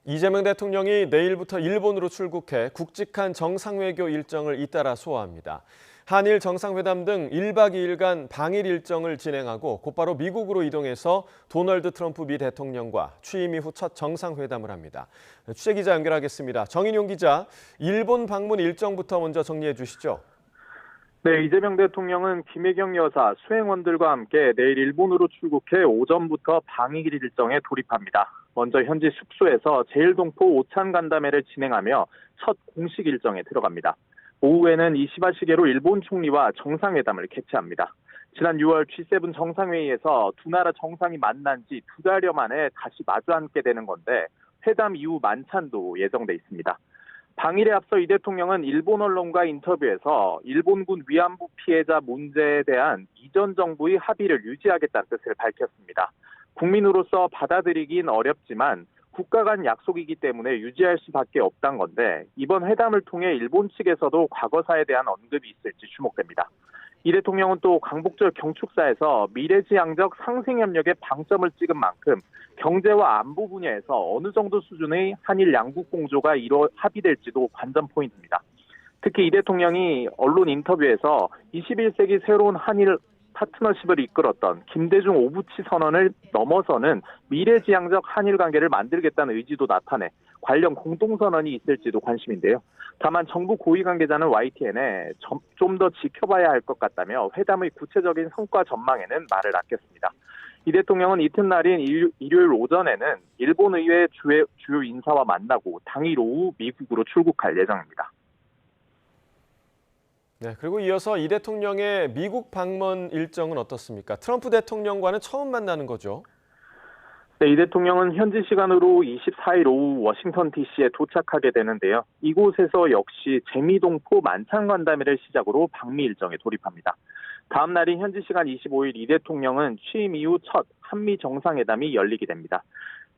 이재명 대통령이 내일부터 일본으로 출국해 굵직한 정상외교 일정을 잇따라 소화합니다. 한일 정상회담 등 1박 2일간 방일 일정을 진행하고 곧바로 미국으로 이동해서 도널드 트럼프 미 대통령과 취임 이후 첫 정상회담을 합니다. 취재기자 연결하겠습니다. 정인용 기자, 일본 방문 일정부터 먼저 정리해 주시죠. 네, 이재명 대통령은 김혜경 여사, 수행원들과 함께 내일 일본으로 출국해 오전부터 방일 일정에 돌입합니다. 먼저 현지 숙소에서 제일동포 오찬 간담회를 진행하며 첫 공식 일정에 들어갑니다. 오후에는 이시바 시게로 일본 총리와 정상회담을 개최합니다. 지난 6월 G7 정상회의에서 두 나라 정상이 만난 지 2달여 만에 다시 마주 앉게 되는 건데 회담 이후 만찬도 예정돼 있습니다. 방일에 앞서 이 대통령은 일본 언론과 인터뷰에서 일본군 위안부 피해자 문제에 대한 이전 정부의 합의를 유지하겠다는 뜻을 밝혔습니다. 국민으로서 받아들이긴 어렵지만 국가 간 약속이기 때문에 유지할 수밖에 없다는 건데 이번 회담을 통해 일본 측에서도 과거사에 대한 언급이 있을지 주목됩니다. 이 대통령은 또 광복절 경축사에서 미래지향적 상생협력에 방점을 찍은 만큼 경제와 안보 분야에서 어느 정도 수준의 한일 양국 공조가 합의될지도 관전 포인트입니다. 특히 이 대통령이 언론 인터뷰에서 21세기 새로운 한일 파트너십을 이끌었던 김대중 오부치 선언을 넘어서는 미래지향적 한일 관계를 만들겠다는 의지도 나타내 관련 공동선언이 있을지도 관심인데요. 다만 정부 고위 관계자는 YTN에 좀 더 지켜봐야 할 것 같다며 회담의 구체적인 성과 전망에는 말을 아꼈습니다. 이 대통령은 이튿날인 일요일 오전에는 일본 의회 주요 인사와 만나고 당일 오후 미국으로 출국할 예정입니다. 네, 그리고 이어서 이 대통령의 미국 방문 일정은 어떻습니까? 트럼프 대통령과는 처음 만나는 거죠? 네, 이 대통령은 현지 시간으로 24일 오후 워싱턴 DC에 도착하게 되는데요. 이곳에서 역시 재미동포 만찬 간담회를 시작으로 방미 일정에 돌입합니다. 다음 날인 현지 시간 25일 이 대통령은 취임 이후 첫 한미 정상회담이 열리게 됩니다.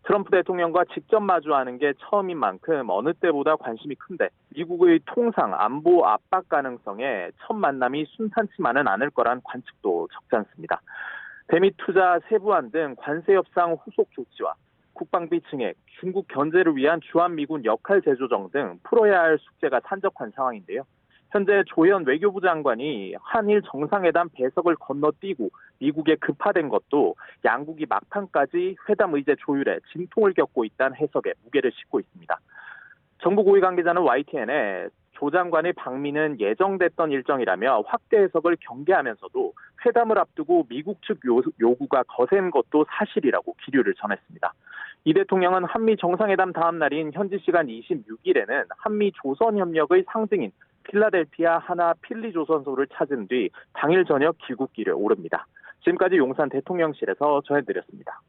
트럼프 대통령과 직접 마주하는 게 처음인 만큼 어느 때보다 관심이 큰데 미국의 통상 안보 압박 가능성에 첫 만남이 순탄치만은 않을 거란 관측도 적지 않습니다. 대미 투자 세부안 등 관세 협상 후속 조치와 국방비 증액, 중국 견제를 위한 주한미군 역할 재조정 등 풀어야 할 숙제가 산적한 상황인데요. 현재 조현 외교부 장관이 한일 정상회담 배석을 건너뛰고 미국에 급파된 것도 양국이 막판까지 회담 의제 조율에 진통을 겪고 있다는 해석에 무게를 싣고 있습니다. 정부 고위 관계자는 YTN에 조 장관의 방미는 예정됐던 일정이라며 확대 해석을 경계하면서도 회담을 앞두고 미국 측 요구가 거센 것도 사실이라고 기류를 전했습니다. 이 대통령은 한미 정상회담 다음 날인 현지 시간 26일에는 한미 조선협력의 상징인 필라델피아 하나 필리조선소를 찾은 뒤 당일 저녁 귀국길에 오릅니다. 지금까지 용산 대통령실에서 전해드렸습니다.